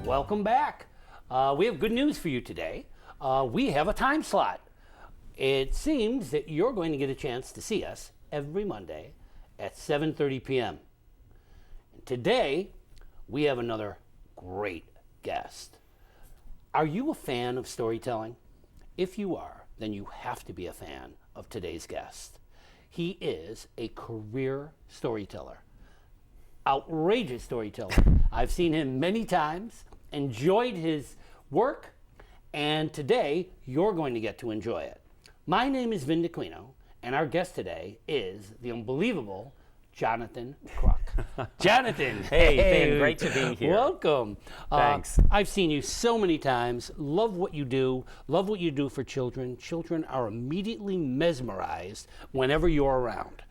Welcome back. We have good news for you today. We have a time slot. It seems that you're going to get a chance to see us every Monday at 7:30 p.m. And today, we have another great guest. Are you a fan of storytelling? If you are, then you have to be a fan of today's guest. He is a career storyteller, outrageous storyteller. I've seen him many times, enjoyed his work, and today you're going to get to enjoy it. My name is Vin Dacquino, and our guest today is the unbelievable Jonathan Kruk. Jonathan, hey, Vin, great to be here. Welcome. Thanks. I've seen you so many times. Love what you do. Love what you do for children. Children are immediately mesmerized whenever you're around.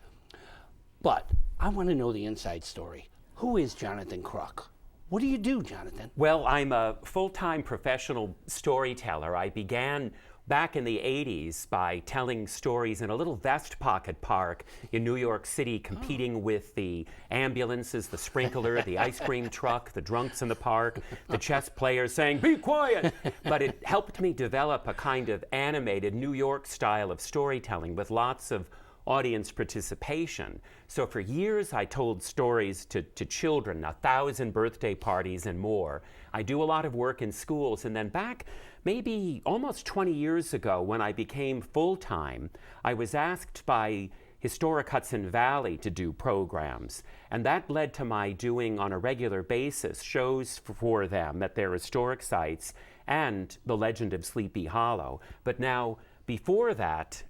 But I want to know the inside story. Who is Jonathan Kruk? What do you do, Jonathan? Well, I'm a full-time professional storyteller. I began back in the 80s by telling stories in a little vest pocket park in New York City, competing with the ambulances, the sprinkler, the ice cream truck, the drunks in the park, the chess players saying, "Be quiet!" But it helped me develop a kind of animated New York style of storytelling with lots of audience participation. So for years I told stories to children, 1,000 birthday parties and more. I do a lot of work in schools, and then back maybe almost 20 years ago when I became full-time, I was asked by Historic Hudson Valley to do programs, and that led to my doing on a regular basis shows for them at their historic sites and the legend of Sleepy Hollow. But now, before that,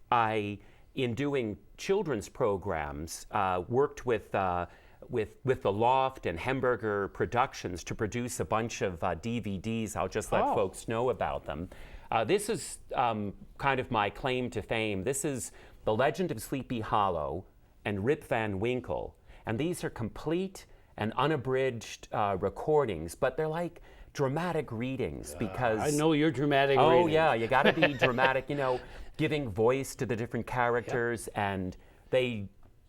in doing children's programs, worked with the Loft and Hamburger Productions to produce a bunch of DVDs. I'll just let folks know about them. This is kind of my claim to fame. This is The Legend of Sleepy Hollow and Rip Van Winkle. And these are complete and unabridged recordings, but they're like dramatic readings because... I know you're dramatic Oh, readings. yeah, you gotta be dramatic, giving voice to the different characters, and they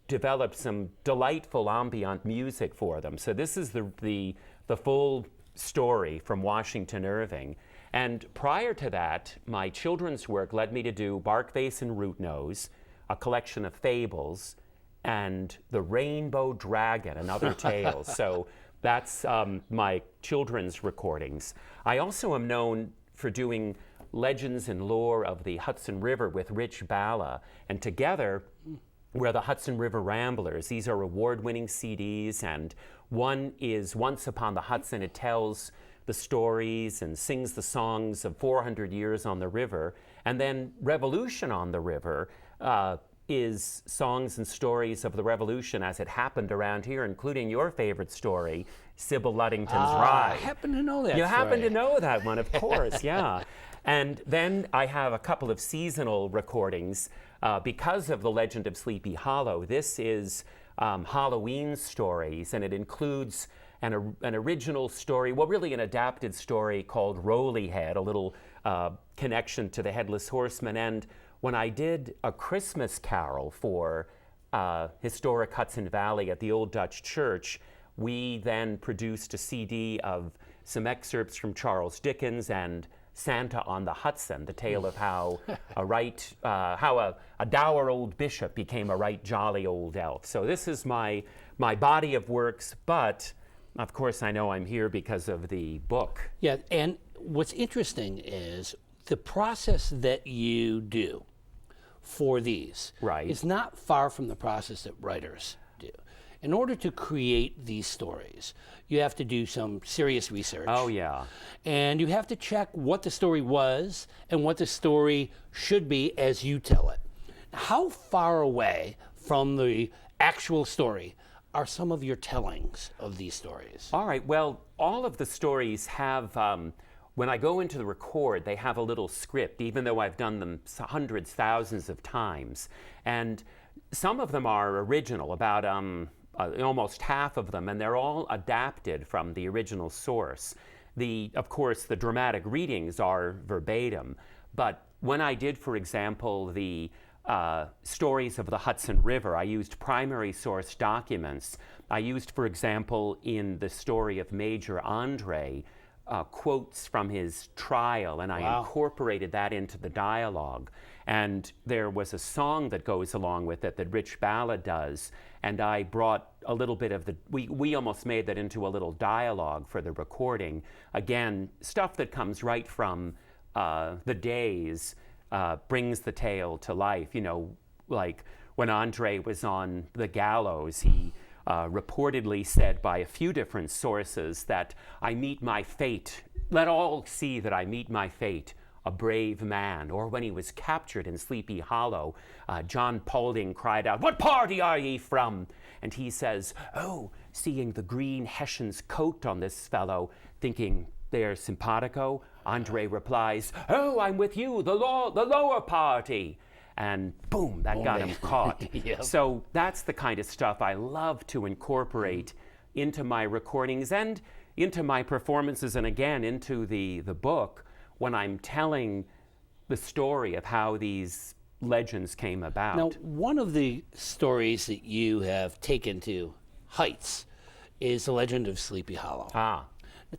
developed some delightful ambient music for them. So this is the full story from Washington Irving. And prior to that, my children's work led me to do Barkface and Rootnose, a collection of fables, and The Rainbow Dragon and Other Tales. So that's my children's recordings. I also am known for doing legends and lore of the Hudson River with Rich Bala, and together we're the Hudson River Ramblers. These are award-winning CDs, and one is Once Upon the Hudson. It tells the stories and sings the songs of 400 years on the river. And then Revolution on the River is songs and stories of the Revolution as it happened around here, including your favorite story, Sybil Luddington's Ride. I happen to know that You story. happen to know that one, of course, yeah. And then I have a couple of seasonal recordings because of The Legend of Sleepy Hollow. This is Halloween stories, and it includes an original story, well, really an adapted story called Rolly Head, a little connection to the Headless Horseman. And when I did A Christmas Carol for Historic Hudson Valley at the Old Dutch Church, we then produced a CD of some excerpts from Charles Dickens and Santa on the Hudson, the tale of how a dour old bishop became a right jolly old elf. So this is my body of works, but of course I know I'm here because of the book. Yeah, and what's interesting is the process that you do for these is not far from the process that writers do. In order to create these stories, you have to do some serious research. Oh, yeah. And you have to check what the story was and what the story should be as you tell it. How far away from the actual story are some of your tellings of these stories? All right, well, all of the stories have, when I go into the record, they have a little script, even though I've done them hundreds, thousands of times. And some of them are original, about almost half of them, and they're all adapted from the original source. Of course, the dramatic readings are verbatim, but when I did, for example, the stories of the Hudson River, I used primary source documents. I used, for example, in the story of Major Andre, quotes from his trial, and I incorporated that into the dialogue. And there was a song that goes along with it that Rich Balla does, and I brought a little bit of we almost made that into a little dialogue for the recording. Again, stuff that comes right from the days, brings the tale to life. You know, like when Andre was on the gallows, he reportedly said by a few different sources that I meet my fate, let all see that I meet my fate, a brave man. Or when he was captured in Sleepy Hollow, John Paulding cried out, "What party are ye from?" And he says, "Oh, seeing the green Hessian's coat on this fellow, thinking they're simpatico," Andre replies, "Oh, I'm with you, the lower party." And boom, that got him caught. Yep. So that's the kind of stuff I love to incorporate into my recordings and into my performances, and again, into the book, when I'm telling the story of how these legends came about. Now, one of the stories that you have taken to heights is the legend of Sleepy Hollow. Now,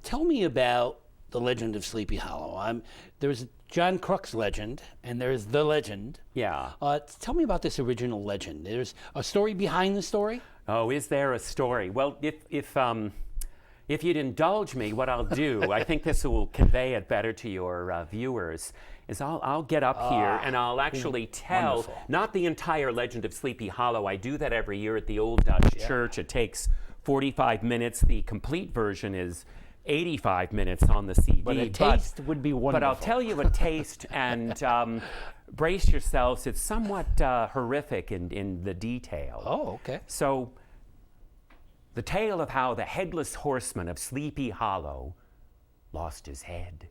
tell me about the legend of Sleepy Hollow. There's John Kruk's legend, and there's the legend. Yeah. Tell me about this original legend. There's a story behind the story? Oh, is there a story? Well, if you'd indulge me, what I'll do, I think this will convey it better to your viewers, is I'll get up here and I'll actually tell, wonderful. Not the entire legend of Sleepy Hollow. I do that every year at the Old Dutch Church. It takes 45 minutes. The complete version is 85 minutes on the CD. But a taste would be wonderful. But I'll tell you a taste, and brace yourselves. It's somewhat horrific in the detail. Oh, okay. So, the tale of how the headless horseman of Sleepy Hollow lost his head.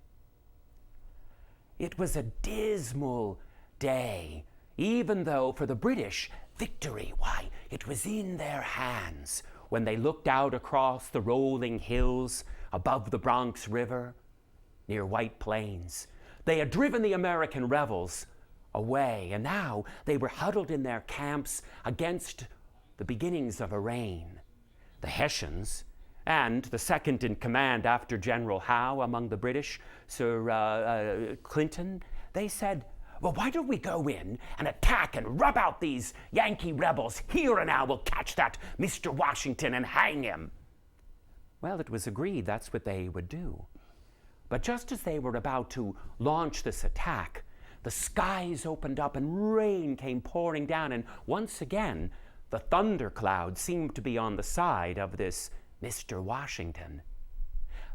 It was a dismal day, even though for the British, victory, why, it was in their hands when they looked out across the rolling hills above the Bronx River near White Plains. They had driven the American rebels away, and now they were huddled in their camps against the beginnings of a rain. The Hessians, and the second in command after General Howe among the British, Sir Clinton, they said, "Well, why don't we go in and attack and rub out these Yankee rebels? Here and now we'll catch that Mr. Washington and hang him." Well, it was agreed that's what they would do. But just as they were about to launch this attack, the skies opened up and rain came pouring down, and once again, the thundercloud seemed to be on the side of this Mr. Washington.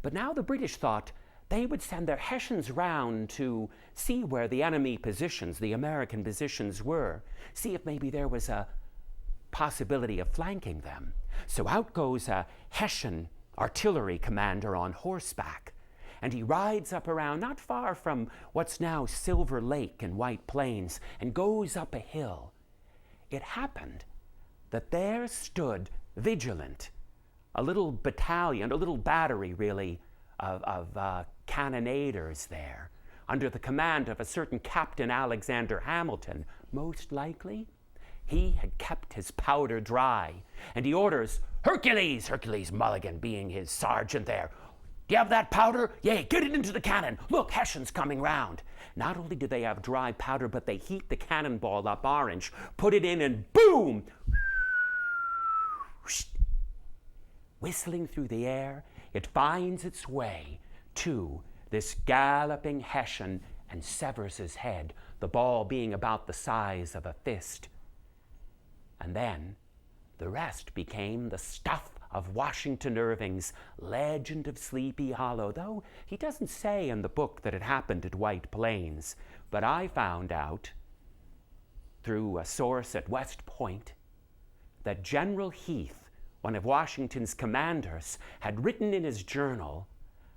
But now the British thought they would send their Hessians round to see where the enemy positions, the American positions were, see if maybe there was a possibility of flanking them. So out goes a Hessian artillery commander on horseback, and he rides up around not far from what's now Silver Lake and White Plains and goes up a hill. It happened that there stood vigilant a little battalion, a little battery really, of cannonaders there, under the command of a certain Captain Alexander Hamilton. Most likely, he had kept his powder dry, and he orders Hercules Mulligan being his sergeant there. "Do you have that powder? Yea, get it into the cannon. Look, Hessians coming round." Not only do they have dry powder, but they heat the cannonball up orange, put it in, and boom! Whistling through the air, it finds its way to this galloping Hessian and severs his head, the ball being about the size of a fist. And then the rest became the stuff of Washington Irving's Legend of Sleepy Hollow, though he doesn't say in the book that it happened at White Plains. But I found out through a source at West Point that General Heath, one of Washington's commanders, had written in his journal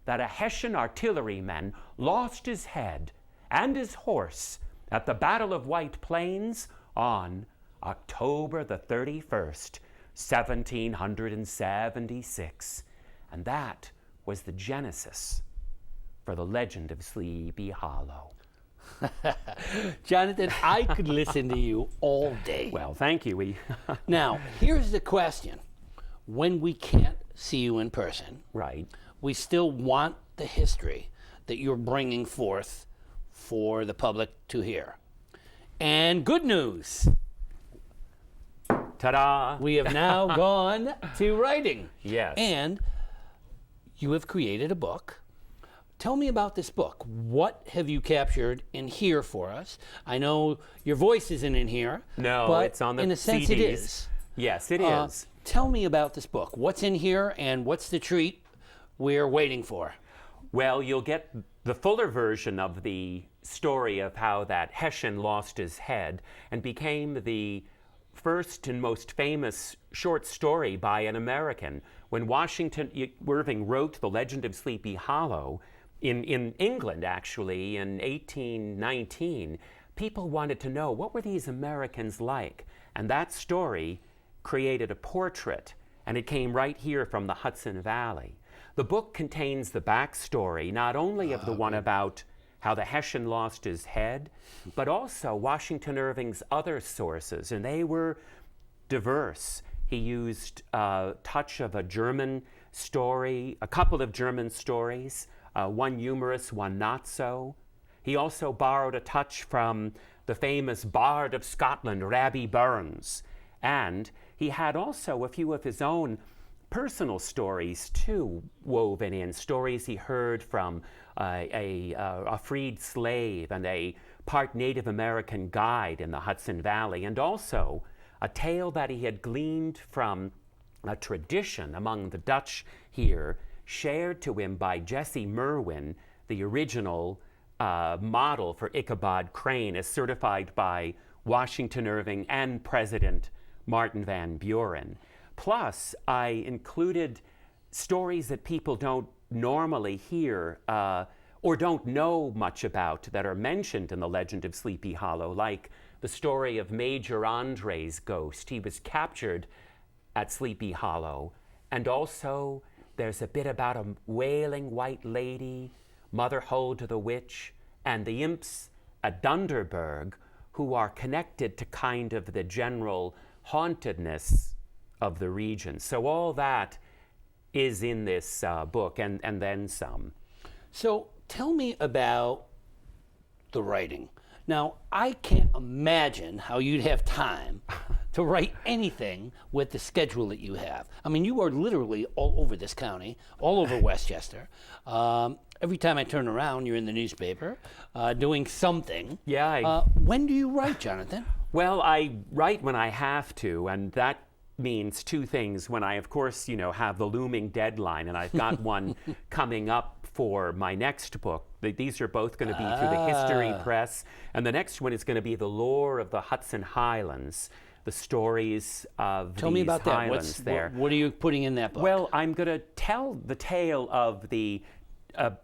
that a Hessian artilleryman lost his head and his horse at the Battle of White Plains on October the 31st, 1776. And that was the genesis for the legend of Sleepy Hollow. Jonathan, I could listen to you all day. Well, thank you. Now, here's the question. When we can't see you in person. Right. We still want the history that you're bringing forth for the public to hear. And good news, Ta-da! we have now gone to writing. Yes. And you have created a book. Tell me about this book. What have you captured in here for us? I know your voice isn't in here. No, but it's on the in a sense CDs. it is. Yes, it is. Tell me about this book. What's in here and what's the treat we're waiting for? Well, you'll get the fuller version of the story of how that Hessian lost his head and became the first and most famous short story by an American. When Washington Irving wrote The Legend of Sleepy Hollow, in England actually, in 1819, people wanted to know, what were these Americans like? And that story created a portrait, and it came right here from the Hudson Valley. The book contains the backstory, not only of the one about how the Hessian lost his head, but also Washington Irving's other sources, and they were diverse. He used a touch of a German story, a couple of German stories, one humorous, one not so. He also borrowed a touch from the famous Bard of Scotland, Rabbie Burns, and he had also a few of his own personal stories too woven in, stories he heard from a freed slave and a part Native American guide in the Hudson Valley, and also a tale that he had gleaned from a tradition among the Dutch here, shared to him by Jesse Merwin, the original model for Ichabod Crane, as certified by Washington Irving and President Martin Van Buren. Plus, I included stories that people don't normally hear or don't know much about that are mentioned in The Legend of Sleepy Hollow, like the story of Major Andre's ghost. He was captured at Sleepy Hollow. And also, there's a bit about a wailing white lady, Mother Hold the Witch, and the imps at Dunderberg, who are connected to kind of the general hauntedness of the region. So all that is in this book, and then some. So tell me about the writing. Now, I can't imagine how you'd have time to write anything with the schedule that you have. I mean, you are literally all over this county, all over Westchester. Every time I turn around, you're in the newspaper doing something. Yeah. When do you write, Jonathan? Well, I write when I have to, and that means two things. When I, of course, have the looming deadline, and I've got one coming up for my next book. These are both going to be through the History Press, and the next one is going to be The Lore of the Hudson Highlands, the stories of Tell me about highlands that. there. What are you putting in that book? Well, I'm going to tell the tale of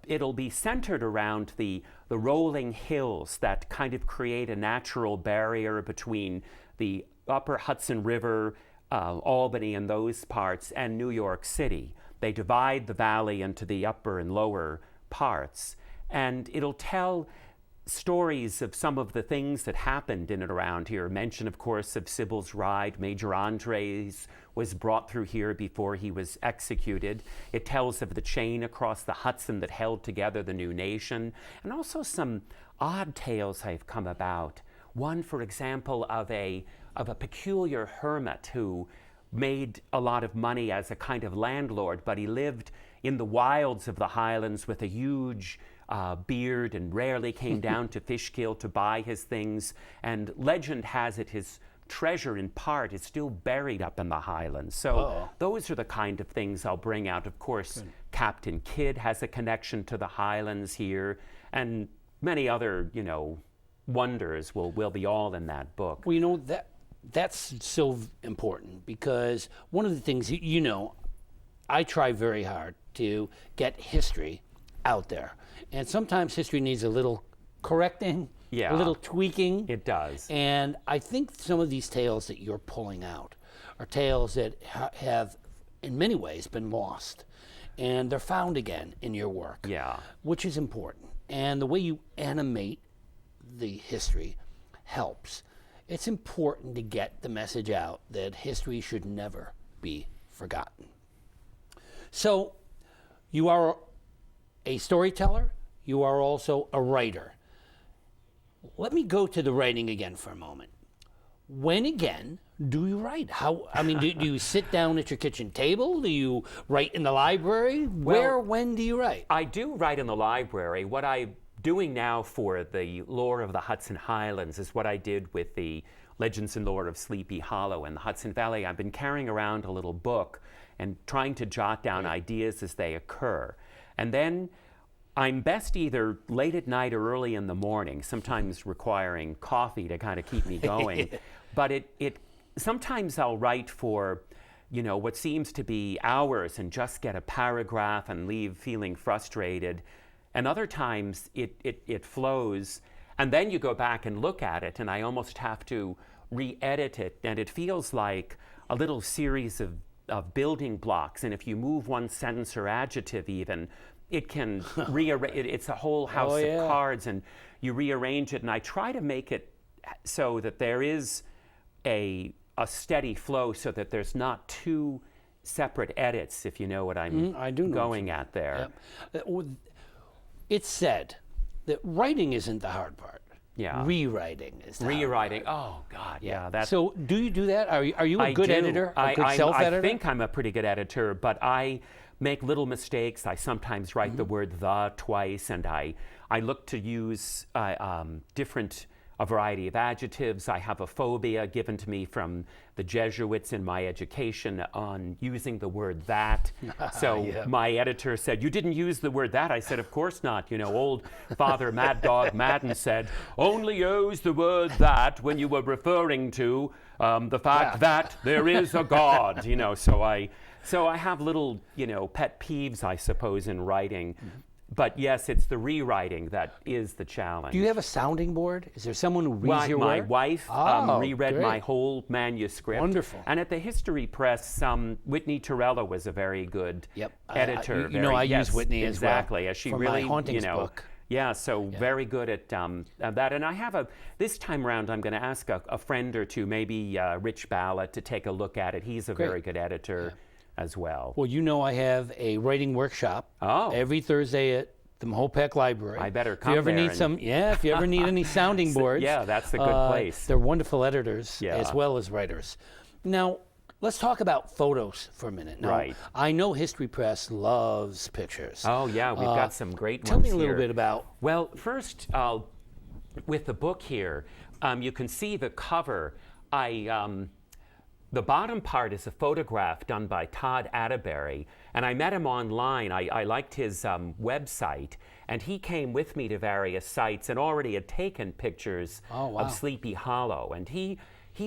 it'll be centered around the rolling hills that kind of create a natural barrier between the upper Hudson River, Albany and those parts, and New York City. They divide the valley into the upper and lower parts, and it'll tell stories of some of the things that happened in and around here. Mention, of course, of Sybil's Ride. Major Andres was brought through here before he was executed. It tells of the chain across the Hudson that held together the new nation, and also some odd tales have come about. One, for example, of a peculiar hermit who made a lot of money as a kind of landlord, but he lived in the wilds of the Highlands with a huge beard and rarely came down to Fishkill to buy his things. And legend has it his treasure in part is still buried up in the Highlands. So those are the kind of things I'll bring out. Of course, Captain Kidd has a connection to the Highlands here, and many other, wonders will be all in that book. Well, that's so important, because one of the things, I try very hard to get history out there. And sometimes history needs a little correcting, a little tweaking. It does. And I think some of these tales that you're pulling out are tales that have, in many ways, been lost. And they're found again in your work, which is important. And the way you animate the history helps. It's important to get the message out that history should never be forgotten. So you are a storyteller. You are also a writer. Let me go to the writing again for a moment. When again do you write? Do you sit down at your kitchen table? Do you write in the library? When do you write? I do write in the library. What I'm doing now for the lore of the Hudson Highlands is what I did with the Legends and Lore of Sleepy Hollow and the Hudson Valley. I've been carrying around a little book and trying to jot down ideas as they occur. And then I'm best either late at night or early in the morning, sometimes requiring coffee to kind of keep me going. But sometimes I'll write for, what seems to be hours and just get a paragraph and leave feeling frustrated. And other times it flows, and then you go back and look at it, and I almost have to re-edit it, and it feels like a little series of building blocks. And if you move one sentence or adjective even, it can rearrange. It's a whole house of cards, and you rearrange it. And I try to make it so that there is a steady flow, so that there's not two separate edits, if you know what I'm going at there. Yep. It's said that writing isn't the hard part. Yeah. Rewriting is the Rewriting. hard part. Oh God, yeah. That's, so do you do that? Are you a good editor? A good self-editor? I think I'm a pretty good editor, but I make little mistakes. I sometimes write the word "the" twice, and I look to use a variety of adjectives. I have a phobia given to me from the Jesuits in my education on using the word "that." So my editor said, "You didn't use the word 'that'." I said, "Of course not. Old Father Mad Dog Madden said, only use the word 'that' when you were referring to the fact that there is a God." So I have little, pet peeves, I suppose, in writing. But yes, it's the rewriting that is the challenge. Do you have a sounding board? Is there someone who reads your My work? wife reread my whole manuscript. Wonderful. And at the History Press, Whitney Torella was a very good editor. I use Whitney as well. Exactly. As she for really, my hauntings book. Yeah, so very good at that. And I have this time around, I'm going to ask a friend or two, maybe Rich Ballot, to take a look at it. He's a very good editor as well. Well, I have a writing workshop every Thursday at the Mahopec Library. I better come if you ever there. If you ever need any sounding boards. That's a good place. They're wonderful editors as well as writers. Now, let's talk about photos for a minute. Now, right. I know History Press loves pictures. Oh, yeah, we've got some great ones Tell me a here. little bit about... Well, first, with the book here, you can see the cover. The bottom part is a photograph done by Todd Atterbury, and I met him online. I liked his website, and he came with me to various sites and already had taken pictures of Sleepy Hollow. And he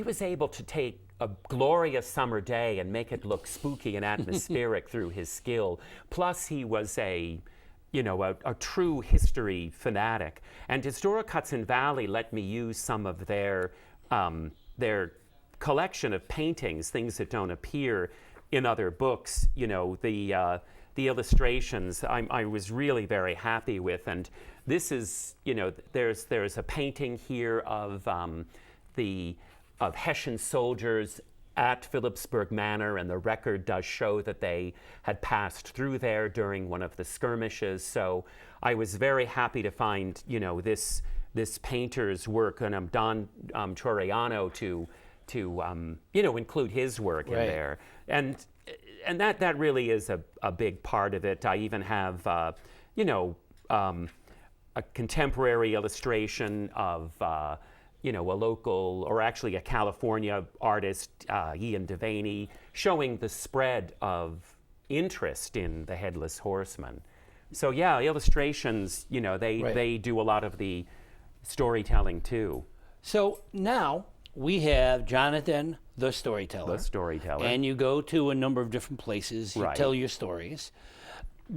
was able to take a glorious summer day and make it look spooky and atmospheric through his skill. Plus, he was a true history fanatic. And Historic Hudson Valley let me use some of their collection of paintings, things that don't appear in other books. The illustrations I was really very happy with. And this is, there's a painting here of Hessian soldiers at Phillipsburg Manor, and the record does show that they had passed through there during one of the skirmishes. So I was very happy to find, this painter's work, and Don Troiano to include his work in there. And that really is a big part of it. I even have, a contemporary illustration of, a local, or actually a California artist, Ian Devaney, showing the spread of interest in the Headless Horseman. So illustrations, they do a lot of the storytelling too. So now we have Jonathan, the Storyteller. The Storyteller. And you go to a number of different places. You tell your stories.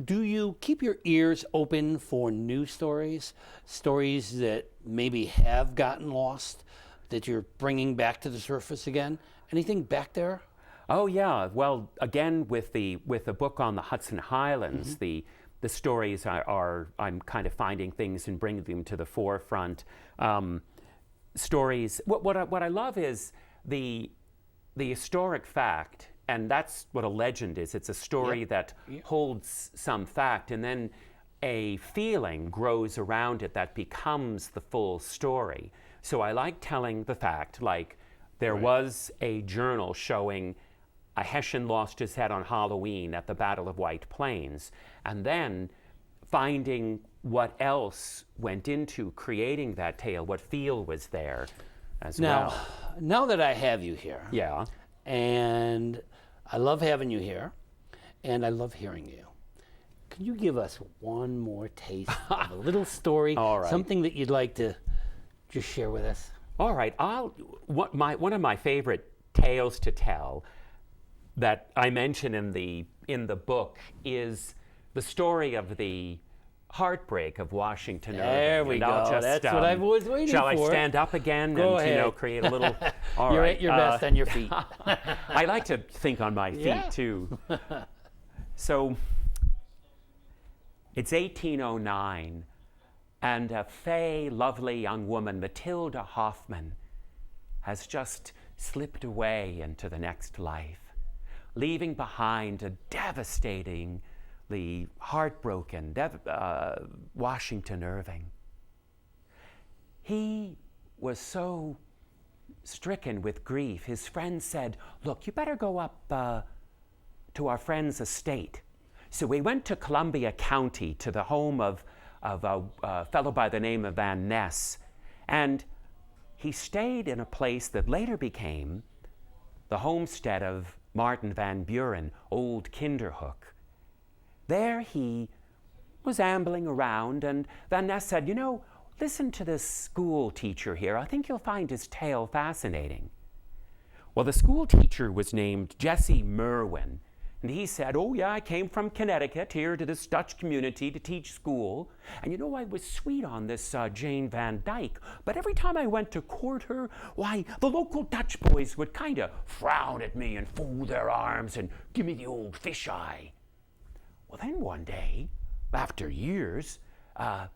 Do you keep your ears open for new stories that maybe have gotten lost, that you're bringing back to the surface again? Anything back there? Oh yeah. Well, again, with the book on the Hudson Highlands, the stories are I'm kind of finding things and bringing them to the forefront. Stories. What I love is the historic fact and that's what a legend is. It's a story that holds some fact, and then a feeling grows around it that becomes the full story. So I like telling the fact, like there was a journal showing a Hessian lost his head on Halloween at the Battle of White Plains, and then finding what else went into creating that tale, what feel was there as well. Now that I have you here, Yeah. and I love having you here, and I love hearing you. Can you give us one more taste of a little story, All right. something that you'd like to just share with us? All right. One of my favorite tales to tell that I mention in the book is the story of the heartbreak of Washington Irving. There we And I'll go. just, That's what I was waiting shall for. I stand up again Go and ahead. create a little? All You're right. at your best on your feet. I like to think on my feet Yeah. too. So it's 1809, and a fey, lovely young woman, Matilda Hoffman, has just slipped away into the next life, leaving behind a devastatingly heartbroken Washington Irving. He was so stricken with grief, his friends said, "Look, you better go up to our friend's estate." So we went to Columbia County to the home of a fellow by the name of Van Ness, and he stayed in a place that later became the homestead of Martin Van Buren, old Kinderhook. There he was ambling around, and Van Ness said, "You know, listen to this school teacher here. I think you'll find his tale fascinating." Well, the school teacher was named Jesse Merwin, and he said, "Oh yeah, I came from Connecticut here to this Dutch community to teach school. And you know, I was sweet on this Jane Van Dyke, but every time I went to court her, why, the local Dutch boys would kind of frown at me and fold their arms and give me the old fisheye." Well, then one day, after years, the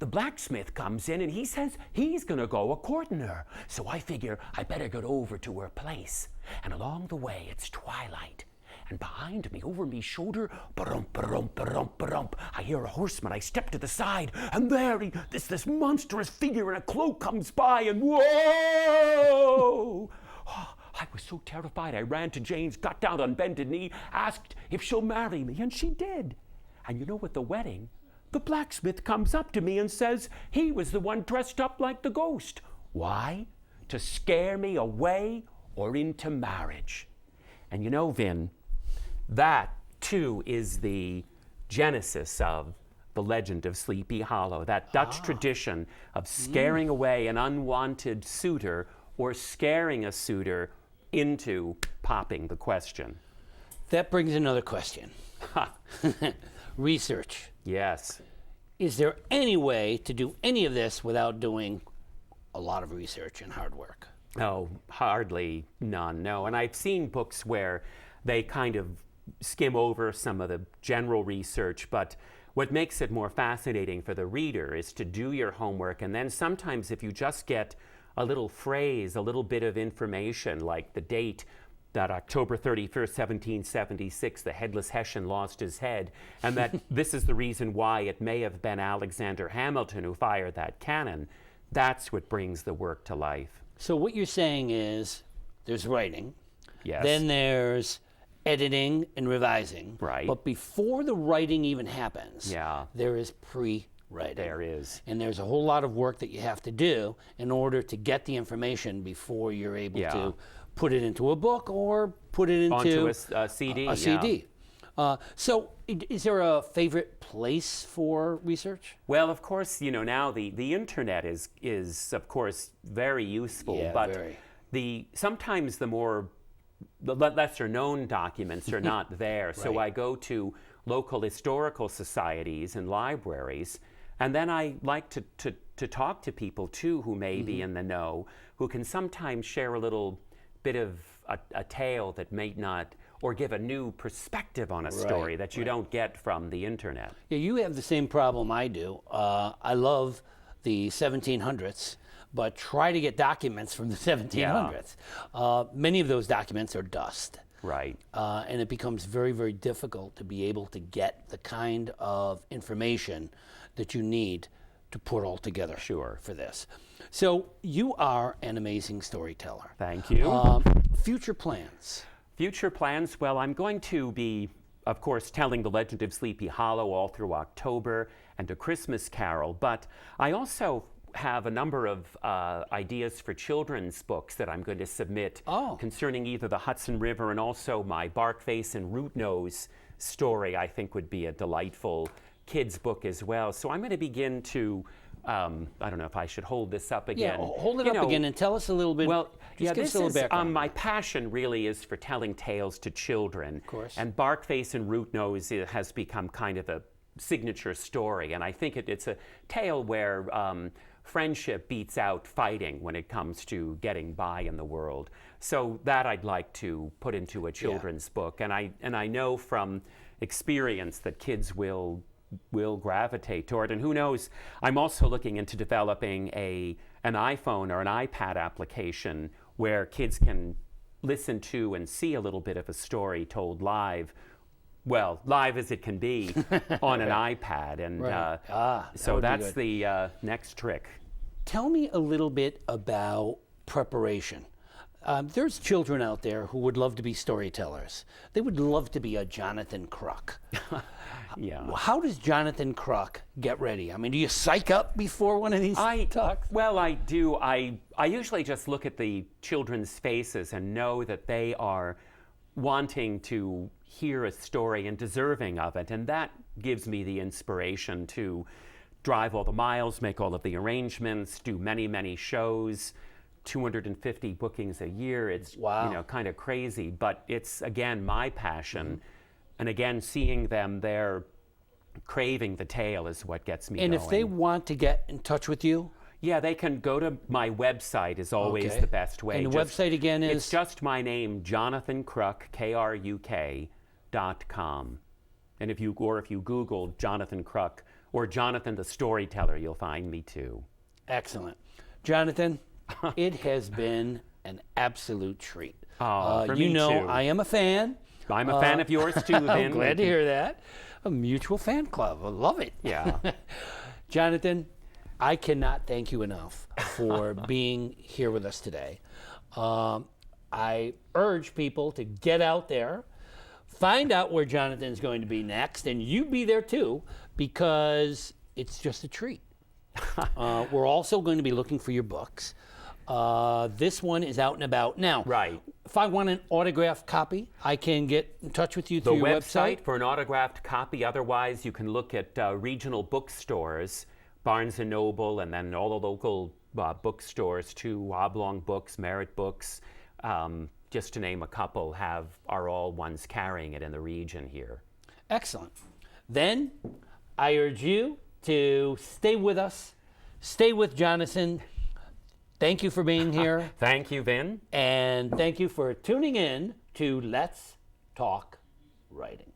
blacksmith comes in and he says he's gonna go a-courting her. So I figure I better get over to her place. And along the way, it's twilight. And behind me, over me shoulder, ba-rump, ba-rump, ba-rump, ba-rump, I hear a horseman. I step to the side, and there this monstrous figure in a cloak comes by, and whoa! Oh, I was so terrified, I ran to Jane's, got down on bended knee, asked if she'll marry me, and she did. And you know, at the wedding, the blacksmith comes up to me and says he was the one dressed up like the ghost. Why? To scare me away or into marriage. And you know, Vin, that too is the genesis of the legend of Sleepy Hollow, that Dutch tradition of scaring away an unwanted suitor or scaring a suitor into popping the question. That brings another question. Research. Yes. Is there any way to do any of this without doing a lot of research and hard work? Oh, hardly none, no. And I've seen books where they kind of skim over some of the general research, but what makes it more fascinating for the reader is to do your homework, and then sometimes if you just get a little phrase, a little bit of information, like the date that October 31st, 1776, the headless Hessian lost his head, and that this is the reason why it may have been Alexander Hamilton who fired that cannon, that's what brings the work to life. So what you're saying is there's writing, Yes. then there's editing and revising. Right. But before the writing even happens, Yeah. there is pre-writing. There is. And there's a whole lot of work that you have to do in order to get the information before you're able Yeah. to put it into a book or put it into Onto a CD. a CD. So is there a favorite place for research? Well, of course, you know, now the internet is of course very useful, Yeah, but very. sometimes the lesser known documents are not there. So Right. I go to local historical societies and libraries, and then I like to talk to people too who may be in the know, who can sometimes share a little bit of a tale that may not, or give a new perspective on a story that you don't get from the internet. Yeah, you have the same problem I do. I love the 1700s, but try to get documents from the 1700s. Many of those documents are dust. Right. And it becomes very, very difficult to be able to get the kind of information that you need to put all together for this. So you are an amazing storyteller. Thank you. Future plans? Future plans? Well, I'm going to be, of course, telling The Legend of Sleepy Hollow all through October and A Christmas Carol, but I also have a number of ideas for children's books that I'm going to submit concerning either the Hudson River and also my Barkface and Rootnose story. I think would be a delightful kids book as well. So I'm going to begin to, I don't know if I should hold this up again. Yeah, hold it up again and tell us a little bit. Well, just give us this a little is, background. my passion really is for telling tales to children. Of course. And Barkface and Rootnose has become kind of a signature story. And I think it's a tale where friendship beats out fighting when it comes to getting by in the world. So that I'd like to put into a children's book. And I know from experience that kids will gravitate toward. And who knows, I'm also looking into developing an iPhone or an iPad application where kids can listen to and see a little bit of a story told live, well, live as it can be, on an iPad. And so that's the next trick. Tell me a little bit about preparation. There's children out there who would love to be storytellers. They would love to be a Jonathan Kruk. Yeah. How does Jonathan Kruk get ready? I mean, do you psych up before one of these talks? Well, I do. I usually just look at the children's faces and know that they are wanting to hear a story and deserving of it. And that gives me the inspiration to drive all the miles, make all of the arrangements, do many, many shows, 250 bookings a year. It's kind of crazy, but it's, again, my passion. And again, seeing them there craving the tale is what gets me going. And if they want to get in touch with you? Yeah, they can go to my website is always the best way. And the website again is? It's just my name, Jonathan Kruk, KRUK.com. And if you Google Jonathan Kruk or Jonathan the Storyteller, you'll find me too. Excellent. Jonathan, it has been an absolute treat. For me too. I am a fan. I'm a fan of yours too, Vin. I'm glad to hear that. A mutual fan club. I love it. Yeah. Jonathan, I cannot thank you enough for being here with us today. I urge people to get out there, find out where Jonathan's going to be next, and you be there too, because it's just a treat. We're also going to be looking for your books. This one is out and about. Now, if I want an autographed copy, I can get in touch with you through your website? The website for an autographed copy. Otherwise, you can look at regional bookstores, Barnes & Noble, and then all the local bookstores too, Oblong Books, Merritt Books, just to name a couple, are all ones carrying it in the region here. Excellent. Then I urge you to stay with us, stay with Jonathan. Thank you for being here. Thank you, Vin. And thank you for tuning in to Let's Talk Writing.